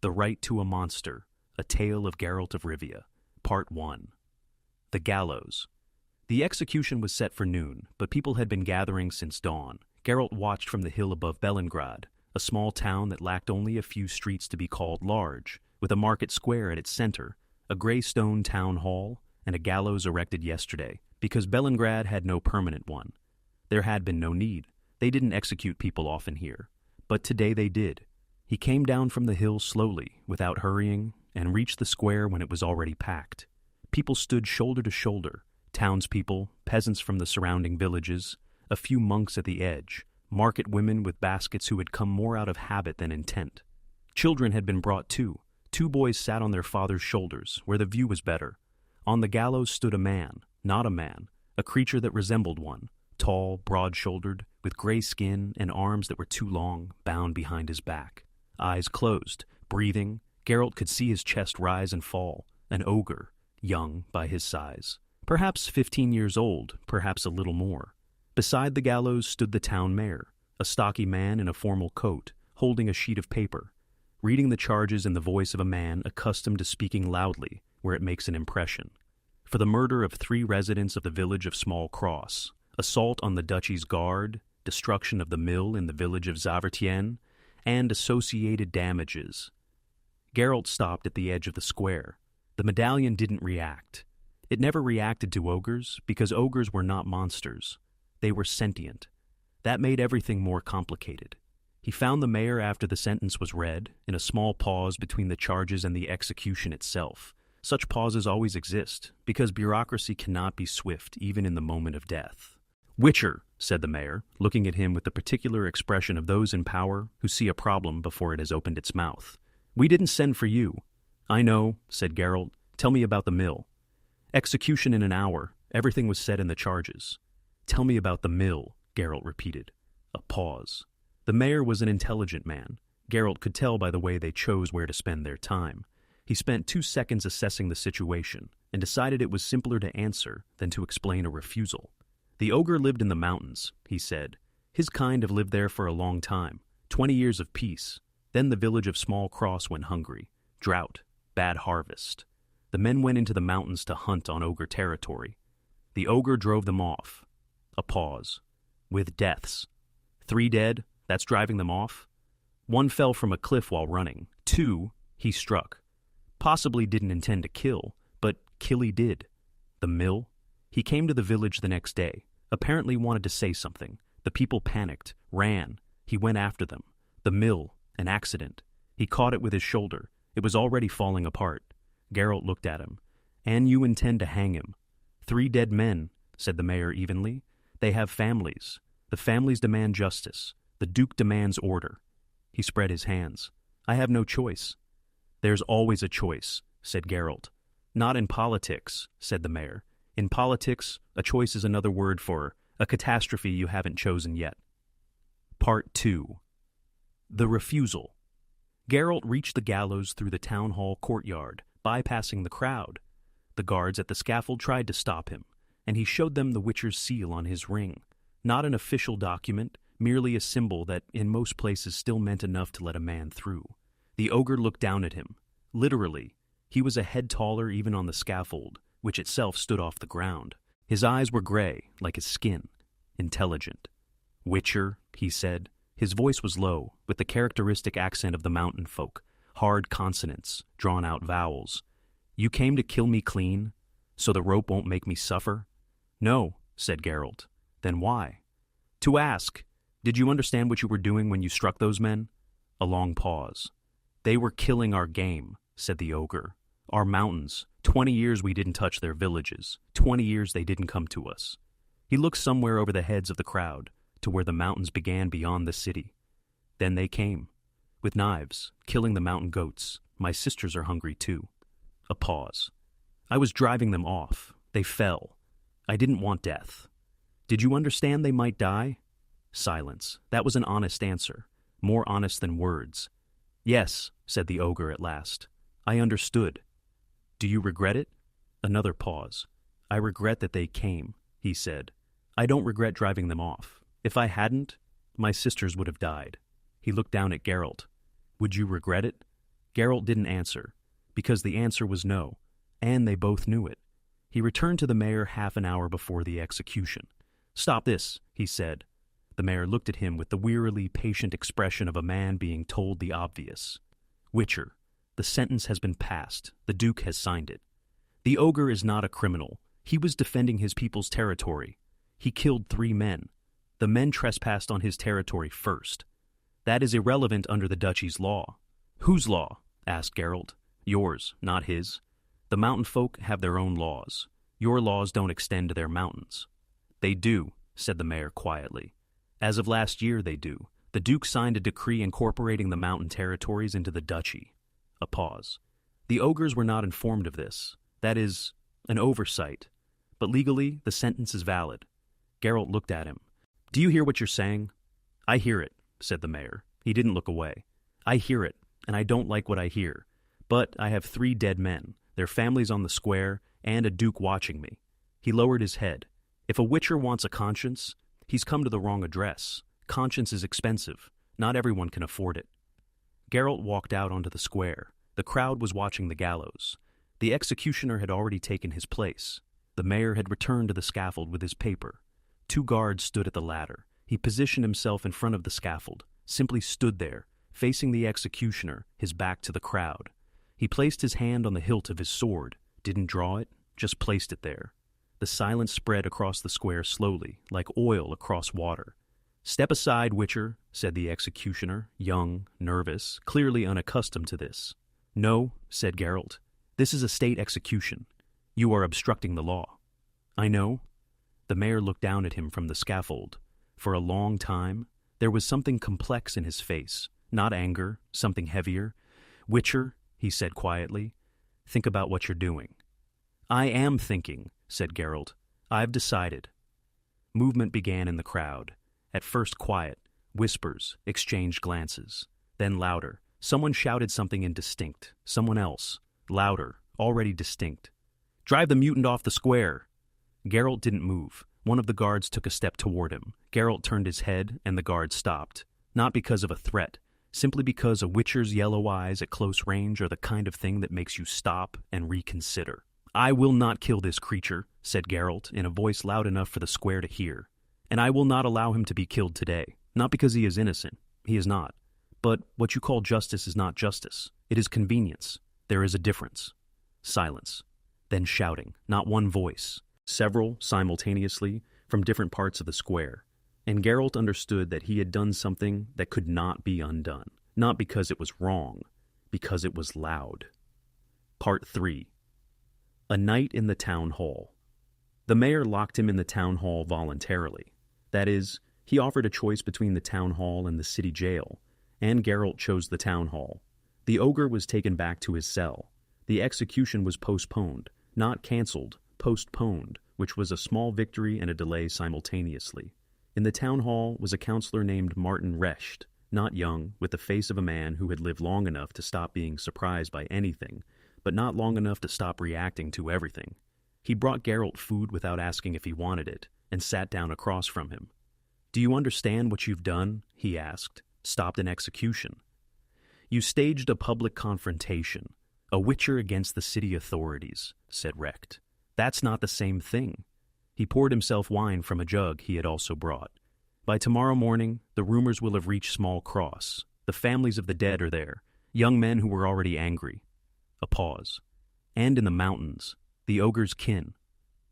The Right to a Monster, A Tale of Geralt of Rivia, Part 1. The Gallows. The execution was set for noon, but people had been gathering since dawn. Geralt watched from the hill above Bellingrad, a small town that lacked only a few streets to be called large, with a market square at its center, a gray stone town hall, and a gallows erected yesterday, because Bellingrad had no permanent one. There had been no need. They didn't execute people often here. But today they did. He came down from the hill slowly, without hurrying, and reached the square when it was already packed. People stood shoulder to shoulder, townspeople, peasants from the surrounding villages, a few monks at the edge, market women with baskets who had come more out of habit than intent. Children had been brought too. 2 boys sat on their father's shoulders, where the view was better. On the gallows stood a man, not a man, a creature that resembled one, tall, broad-shouldered, with gray skin and arms that were too long, bound behind his back. Eyes closed, breathing, Geralt could see his chest rise and fall, an ogre, young by his size. Perhaps 15 years old, perhaps a little more. Beside the gallows stood the town mayor, a stocky man in a formal coat, holding a sheet of paper, reading the charges in the voice of a man accustomed to speaking loudly where it makes an impression. For the murder of 3 residents of the village of Small Cross, assault on the duchy's guard, destruction of the mill in the village of Zavertien, and associated damages. Geralt stopped at the edge of the square. The medallion didn't react. It never reacted to ogres because ogres were not monsters. They were sentient. That made everything more complicated. He found the mayor after the sentence was read, in a small pause between the charges and the execution itself. Such pauses always exist, because bureaucracy cannot be swift even in the moment of death. "Witcher," said the mayor, looking at him with the particular expression of those in power who see a problem before it has opened its mouth. "We didn't send for you." "I know," said Geralt. "Tell me about the mill." "Execution in an hour. Everything was said in the charges." "Tell me about the mill," Geralt repeated. A pause. The mayor was an intelligent man. Geralt could tell by the way they chose where to spend their time. He spent 2 seconds assessing the situation and decided it was simpler to answer than to explain a refusal. "The ogre lived in the mountains," he said. "His kind have lived there for a long time, 20 years of peace. Then the village of Small Cross went hungry. Drought, bad harvest. The men went into the mountains to hunt on ogre territory. The ogre drove them off." A pause. "With deaths. 3 dead, that's driving them off. 1 fell from a cliff while running. 2, he struck. Possibly didn't intend to kill, but kill he did. The mill? He came to the village the next day. Apparently wanted to say something. The people panicked, ran. He went after them. The mill, an accident. He caught it with his shoulder. It was already falling apart." Geralt looked at him. "And you intend to hang him." 3 dead men," said the mayor evenly. "They have families. The families demand justice. The Duke demands order." He spread his hands. "I have no choice." "There's always a choice," said Geralt. "Not in politics," said the mayor. "In politics, a choice is another word for a catastrophe you haven't chosen yet." Part 2. The Refusal. Geralt reached the gallows through the town hall courtyard, bypassing the crowd. The guards at the scaffold tried to stop him, and he showed them the Witcher's seal on his ring. Not an official document, merely a symbol that in most places still meant enough to let a man through. The ogre looked down at him. Literally, he was a head taller even on the scaffold, which itself stood off the ground. His eyes were gray, like his skin, intelligent. "Witcher," he said. His voice was low, with the characteristic accent of the mountain folk, hard consonants, drawn-out vowels. "You came to kill me clean, so the rope won't make me suffer?" "No," said Geralt. "Then why?" "To ask. Did you understand what you were doing when you struck those men?" A long pause. "They were killing our game," said the ogre. "Our mountains. 20 years we didn't touch their villages. 20 years they didn't come to us." He looked somewhere over the heads of the crowd, to where the mountains began beyond the city. "Then they came. With knives, killing the mountain goats. My sisters are hungry too." A pause. "I was driving them off. They fell. I didn't want death." "Did you understand they might die?" Silence. That was an honest answer. More honest than words. "Yes," said the ogre at last. "I understood." "Do you regret it?" Another pause. "I regret that they came," he said. "I don't regret driving them off. If I hadn't, my sisters would have died." He looked down at Geralt. "Would you regret it?" Geralt didn't answer, because the answer was no, and they both knew it. He returned to the mayor half an hour before the execution. "Stop this," he said. The mayor looked at him with the wearily patient expression of a man being told the obvious. "Witcher, the sentence has been passed. The Duke has signed it. The ogre is not a criminal. He was defending his people's territory. He killed 3 men. The men trespassed on his territory first. That is irrelevant under the duchy's law." "Whose law?" asked Geralt. "Yours, not his. The mountain folk have their own laws. Your laws don't extend to their mountains." "They do," said the mayor quietly. "As of last year, they do. The Duke signed a decree incorporating the mountain territories into the duchy." A pause. "The ogres were not informed of this. That is an oversight. But legally, the sentence is valid." Geralt looked at him. "Do you hear what you're saying?" "I hear it," said the mayor. He didn't look away. "I hear it, and I don't like what I hear. But I have 3 dead men, their families on the square, and a duke watching me." He lowered his head. "If a witcher wants a conscience, he's come to the wrong address. Conscience is expensive. Not everyone can afford it." Geralt walked out onto the square. The crowd was watching the gallows. The executioner had already taken his place. The mayor had returned to the scaffold with his paper. 2 guards stood at the ladder. He positioned himself in front of the scaffold, simply stood there, facing the executioner, his back to the crowd. He placed his hand on the hilt of his sword, didn't draw it, just placed it there. The silence spread across the square slowly, like oil across water. "Step aside, Witcher," said the executioner, young, nervous, clearly unaccustomed to this. "No," said Geralt. "This is a state execution. You are obstructing the law." "I know." The mayor looked down at him from the scaffold. For a long time, there was something complex in his face, not anger, something heavier. "Witcher," he said quietly, "think about what you're doing." "I am thinking," said Geralt. "I've decided." Movement began in the crowd. At first quiet, whispers, exchanged glances. Then louder. Someone shouted something indistinct. Someone else. Louder, already distinct. "Drive the mutant off the square!" Geralt didn't move. One of the guards took a step toward him. Geralt turned his head, and the guard stopped. Not because of a threat, simply because a witcher's yellow eyes at close range are the kind of thing that makes you stop and reconsider. "I will not kill this creature," said Geralt, in a voice loud enough for the square to hear. "And I will not allow him to be killed today. Not because he is innocent. He is not. But what you call justice is not justice. It is convenience. There is a difference." Silence. Then shouting, not one voice. Several, simultaneously, from different parts of the square. And Geralt understood that he had done something that could not be undone. Not because it was wrong, because it was loud. Part 3. A night in the town hall. The mayor locked him in the town hall voluntarily. That is, he offered a choice between the town hall and the city jail, and Geralt chose the town hall. The ogre was taken back to his cell. The execution was postponed, not cancelled, postponed, which was a small victory and a delay simultaneously. In the town hall was a counselor named Martin Recht, not young, with the face of a man who had lived long enough to stop being surprised by anything, but not long enough to stop reacting to everything. He brought Geralt food without asking if he wanted it, and sat down across from him. "Do you understand what you've done?" he asked. "Stopped an execution. You staged a public confrontation, a witcher against the city authorities," said Recht. "That's not the same thing." He poured himself wine from a jug he had also brought. "By tomorrow morning, the rumors will have reached Small Cross. The families of the dead are there, young men who were already angry." A pause. "And in the mountains, the ogre's kin."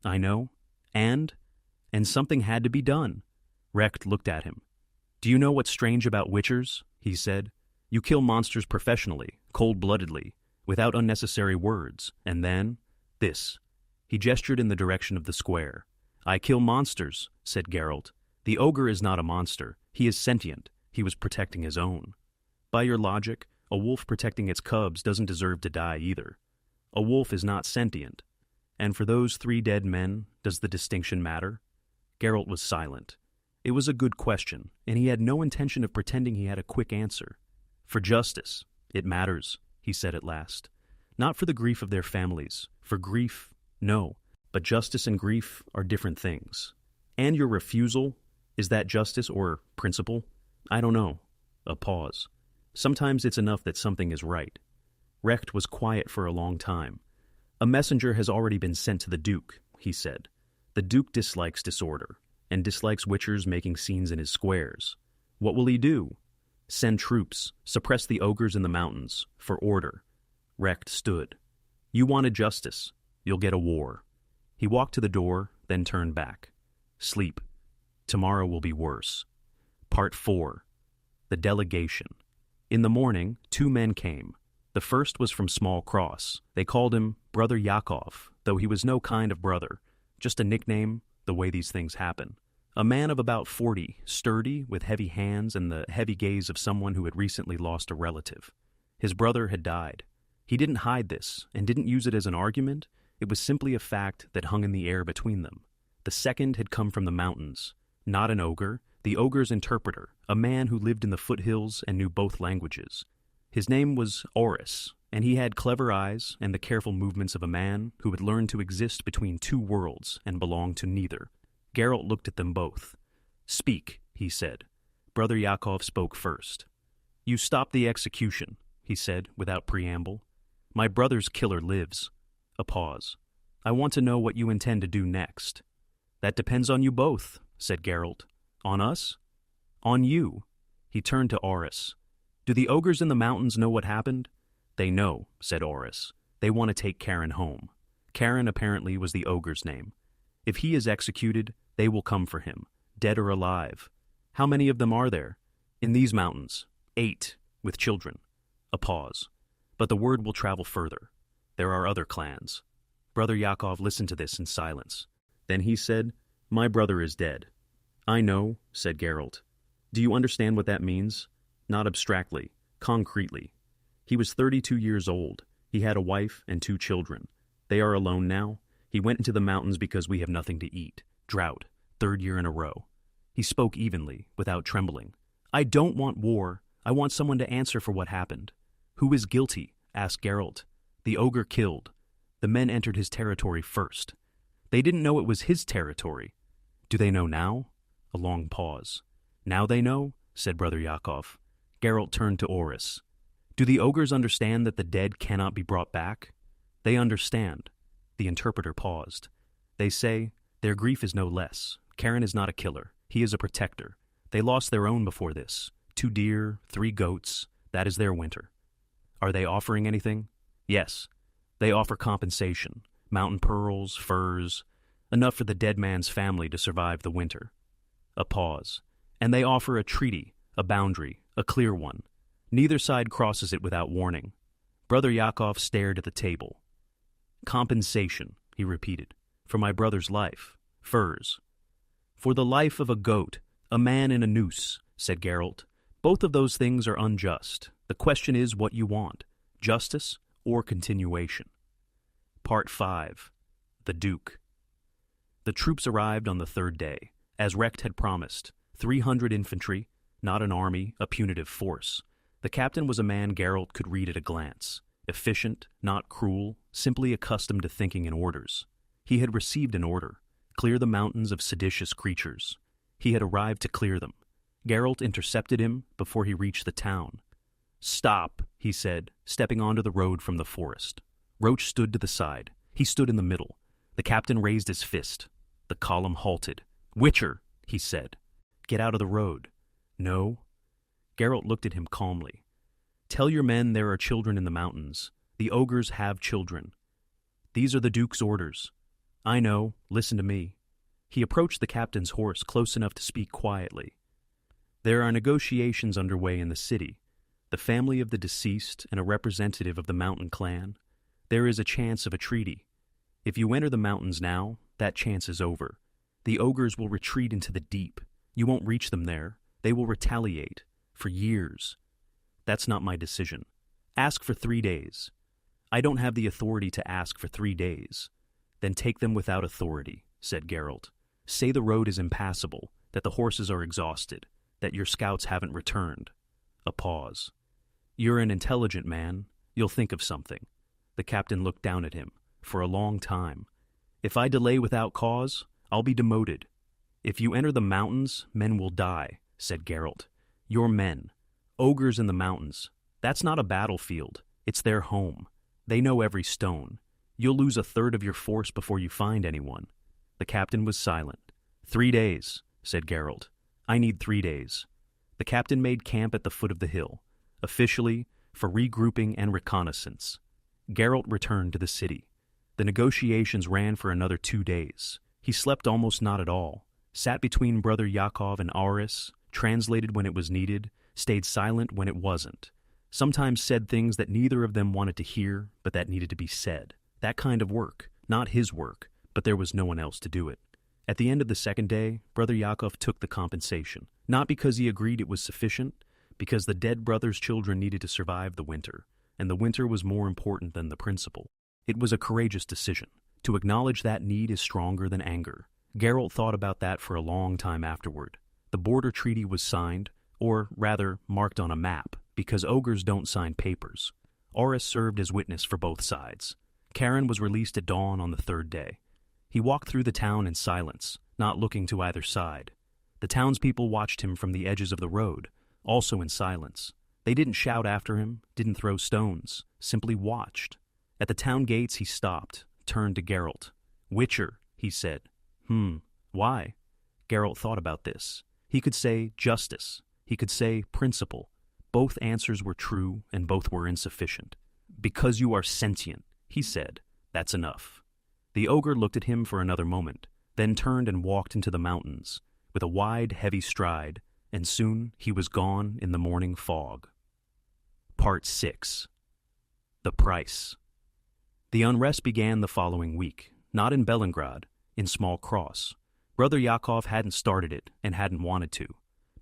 "I know. And something had to be done." Recht looked at him. "Do you know what's strange about witchers?" he said. "You kill monsters professionally, cold-bloodedly, without unnecessary words, and then this." He gestured in the direction of the square. "I kill monsters," said Geralt. "The ogre is not a monster. He is sentient. He was protecting his own." "By your logic, a wolf protecting its cubs doesn't deserve to die either. A wolf is not sentient. And for those 3 dead men, does the distinction matter?" Geralt was silent. It was a good question, and he had no intention of pretending he had a quick answer. "For justice, it matters," he said at last. "Not for the grief of their families. For grief, no. But justice and grief are different things. And your refusal, is that justice or principle? I don't know." A pause. "Sometimes it's enough that something is right." Recht was quiet for a long time. "A messenger has already been sent to the Duke," he said. "The Duke dislikes disorder, and dislikes witchers making scenes in his squares. What will he do? Send troops, suppress the ogres in the mountains, for order." Recht stood. "You wanted justice. You'll get a war." He walked to the door, then turned back. "Sleep. Tomorrow will be worse." Part 4. The Delegation. In the morning, 2 men came. The first was from Small Cross. They called him Brother Yakov, though he was no kind of brother, just a nickname, the way these things happen. A man of about 40, sturdy, with heavy hands and the heavy gaze of someone who had recently lost a relative. His brother had died. He didn't hide this, and didn't use it as an argument. It was simply a fact that hung in the air between them. The second had come from the mountains. Not an ogre, the ogre's interpreter, a man who lived in the foothills and knew both languages. His name was Oris, and he had clever eyes and the careful movements of a man who had learned to exist between 2 worlds and belong to neither. Geralt looked at them both. "Speak," he said. Brother Yakov spoke first. "You stopped the execution," he said without preamble. "My brother's killer lives." A pause. "I want to know what you intend to do next." "That depends on you both," said Geralt. "On us?" "On you." He turned to Oris. "Do the ogres in the mountains know what happened?" "They know," said Oris. "They want to take Karen home." Karen apparently was the ogre's name. "If he is executed, they will come for him, dead or alive. How many of them are there?" "In these mountains, 8, with children." A pause. "But the word will travel further. There are other clans." Brother Yakov listened to this in silence. Then he said, "My brother is dead." "I know," said Geralt. "Do you understand what that means?" "Not abstractly, concretely." "He was 32 years old. He had a wife and 2 children. They are alone now. He went into the mountains because we have nothing to eat. Drought, 3rd year in a row." He spoke evenly, without trembling. "I don't want war. I want someone to answer for what happened." "Who is guilty?" asked Geralt. "The ogre killed. The men entered his territory first. They didn't know it was his territory." "Do they know now?" A long pause. "Now they know," said Brother Yakov. Geralt turned to Oris. "Do the ogres understand that the dead cannot be brought back?" "They understand." The interpreter paused. "They say, their grief is no less. Karen is not a killer. He is a protector. They lost their own before this. 2 deer, 3 goats. That is their winter." "Are they offering anything?" "Yes. They offer compensation. Mountain pearls, furs. Enough for the dead man's family to survive the winter." A pause. "And they offer a treaty, a boundary, a clear one. Neither side crosses it without warning." Brother Yakov stared at the table. "Compensation," he repeated. "For my brother's life. Furs." "For the life of a goat, a man in a noose," said Geralt. "Both of those things are unjust. The question is what you want, justice or continuation." Part 5. The Duke. The troops arrived on the 3rd day, as Recht had promised. 300 infantry, not an army, a punitive force. The captain was a man Geralt could read at a glance. Efficient, not cruel, simply accustomed to thinking in orders. He had received an order: clear the mountains of seditious creatures. He had arrived to clear them. Geralt intercepted him before he reached the town. "Stop," he said, stepping onto the road from the forest. Roach stood to the side. He stood in the middle. The captain raised his fist. The column halted. "Witcher," he said. "Get out of the road." "No." Geralt looked at him calmly. "Tell your men there are children in the mountains. The ogres have children. These are the Duke's orders." "I know. Listen to me." He approached the captain's horse close enough to speak quietly. "There are negotiations underway in the city. The family of the deceased and a representative of the mountain clan. There is a chance of a treaty. If you enter the mountains now, that chance is over. The ogres will retreat into the deep. You won't reach them there. They will retaliate. For years. That's not my decision. Ask for 3 days. I don't have the authority to ask for 3 days. Then take them without authority," said Geralt. "Say the road is impassable, that the horses are exhausted, that your scouts haven't returned." A pause. "You're an intelligent man. You'll think of something." The captain looked down at him. "For a long time. If I delay without cause, I'll be demoted. If you enter the mountains, men will die," said Geralt. "Your men. Ogres in the mountains. That's not a battlefield. It's their home. They know every stone. You'll lose a third of your force before you find anyone." The captain was silent. 3 days, said Geralt. "I need 3 days." The captain made camp at the foot of the hill, officially for regrouping and reconnaissance. Geralt returned to the city. The negotiations ran for another 2 days. He slept almost not at all, sat between Brother Yakov and Auris, translated when it was needed, stayed silent when it wasn't, sometimes said things that neither of them wanted to hear, but that needed to be said. That kind of work, not his work, but there was no one else to do it. At the end of the second day, Brother Yakov took the compensation, not because he agreed it was sufficient, because the dead brother's children needed to survive the winter, and the winter was more important than the principle. It was a courageous decision. To acknowledge that need is stronger than anger. Geralt thought about that for a long time afterward. The border treaty was signed, or rather marked on a map, because ogres don't sign papers. Auris served as witness for both sides. Karen was released at dawn on the third day. He walked through the town in silence, not looking to either side. The townspeople watched him from the edges of the road, also in silence. They didn't shout after him, didn't throw stones, simply watched. At the town gates he stopped, turned to Geralt. "Witcher," he said. Why?" Geralt thought about this. He could say justice. He could say principle. Both answers were true, and both were insufficient. "Because you are sentient," he said. "That's enough." The ogre looked at him for another moment, then turned and walked into the mountains, with a wide, heavy stride, and soon he was gone in the morning fog. Part 6. The Price. The unrest began the following week, not in Belengrad, in Small Cross. Brother Yakov hadn't started it and hadn't wanted to,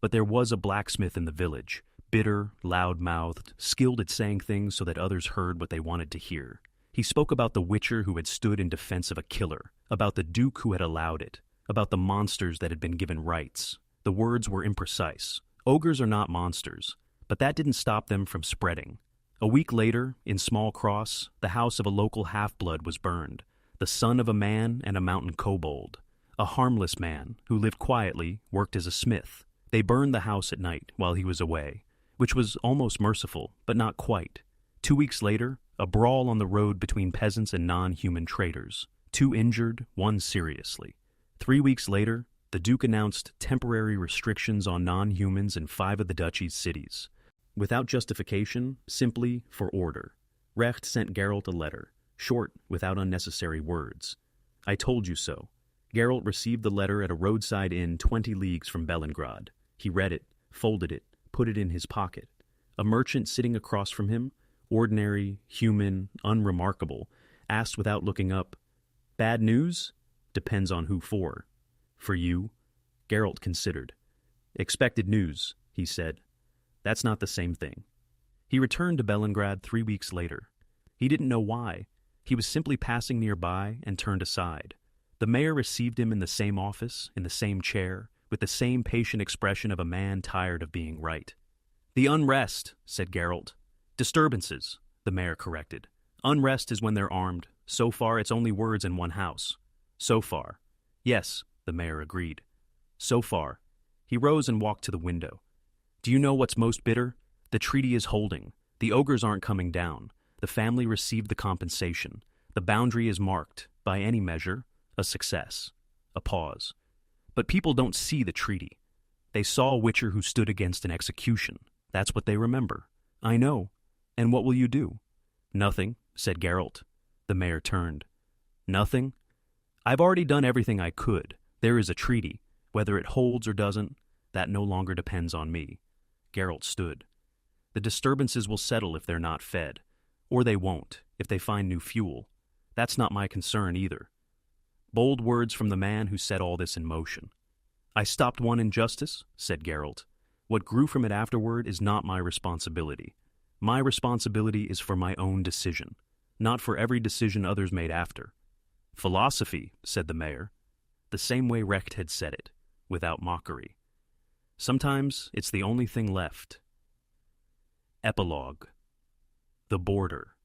but there was a blacksmith in the village, bitter, loud-mouthed, skilled at saying things so that others heard what they wanted to hear. He spoke about the witcher who had stood in defense of a killer, about the duke who had allowed it, about the monsters that had been given rights. The words were imprecise. Ogres are not monsters, but that didn't stop them from spreading. A week later, in Small Cross, the house of a local half-blood was burned, the son of a man and a mountain kobold. A harmless man who lived quietly, worked as a smith. They burned the house at night while he was away, which was almost merciful, but not quite. 2 weeks later, a brawl on the road between peasants and non-human traders. 2 injured, 1 seriously. 3 weeks later, the Duke announced temporary restrictions on non-humans in 5 of the duchy's cities. Without justification, simply for order. Recht sent Geralt a letter, short, without unnecessary words. "I told you so." Geralt received the letter at a roadside inn 20 leagues from Belengrad. He read it, folded it, put it in his pocket. A merchant sitting across from him, ordinary, human, unremarkable, asked without looking up, "Bad news?" "Depends on who for." "For you?" Geralt considered. "Expected news," he said. "That's not the same thing." He returned to Belengrad 3 weeks later. He didn't know why. He was simply passing nearby and turned aside. The mayor received him in the same office, in the same chair, with the same patient expression of a man tired of being right. "The unrest," said Geralt. "Disturbances," the mayor corrected. "Unrest is when they're armed. So far, it's only words in one house." "So far." "Yes," the mayor agreed. "So far." He rose and walked to the window. "Do you know what's most bitter? The treaty is holding. The ogres aren't coming down. The family received the compensation. The boundary is marked, by any measure, a success." A pause. "But people don't see the treaty. They saw a witcher who stood against an execution. That's what they remember." "I know. And what will you do?" "Nothing," said Geralt. The mayor turned. "Nothing? I've already done everything I could. There is a treaty. Whether it holds or doesn't, that no longer depends on me." Geralt stood. "The disturbances will settle if they're not fed. Or they won't, if they find new fuel. That's not my concern either." Bold words from the man who set all this in motion. "I stopped one injustice," said Geralt. "What grew from it afterward is not my responsibility. My responsibility is for my own decision, not for every decision others made after." "Philosophy," said the mayor, the same way Recht had said it, without mockery. "Sometimes it's the only thing left." Epilogue. The border.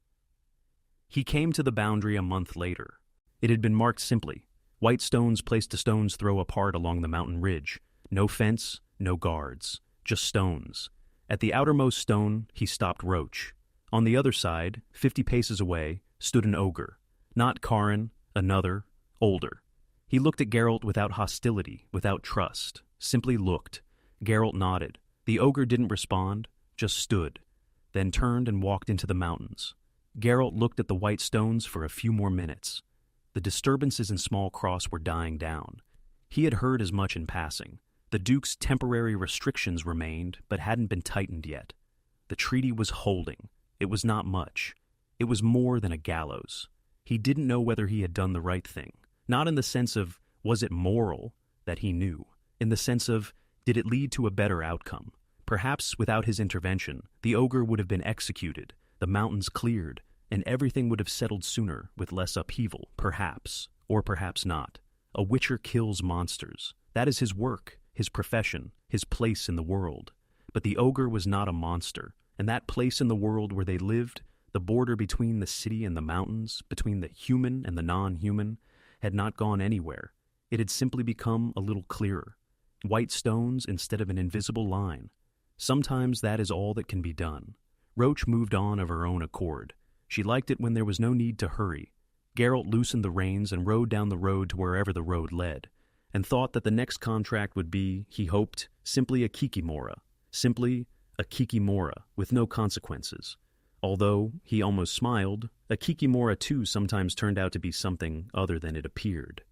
He came to the boundary a month later. It had been marked simply, white stones placed a stone's throw apart along the mountain ridge. No fence, no guards, just stones. At the outermost stone, he stopped Roach. On the other side, 50 paces away, stood an ogre. Not Karin, another, older. He looked at Geralt without hostility, without trust. Simply looked. Geralt nodded. The ogre didn't respond, just stood, then turned and walked into the mountains. Geralt looked at the white stones for a few more minutes. The disturbances in Small Cross were dying down. He had heard as much in passing. The Duke's temporary restrictions remained, but hadn't been tightened yet. The treaty was holding. It was not much. It was more than a gallows. He didn't know whether he had done the right thing. Not in the sense of, was it moral, that he knew. In the sense of, did it lead to a better outcome? Perhaps without his intervention, the ogre would have been executed, the mountains cleared, and everything would have settled sooner with less upheaval, perhaps, or perhaps not. A witcher kills monsters. That is his work, his profession, his place in the world. But the ogre was not a monster, and that place in the world where they lived, the border between the city and the mountains, between the human and the non-human, had not gone anywhere. It had simply become a little clearer. White stones instead of an invisible line. Sometimes that is all that can be done. Roach moved on of her own accord. She liked it when there was no need to hurry. Geralt loosened the reins and rode down the road to wherever the road led, and thought that the next contract would be, he hoped, simply a kikimora. Simply a kikimora, with no consequences. Although, he almost smiled, a kikimora too sometimes turned out to be something other than it appeared.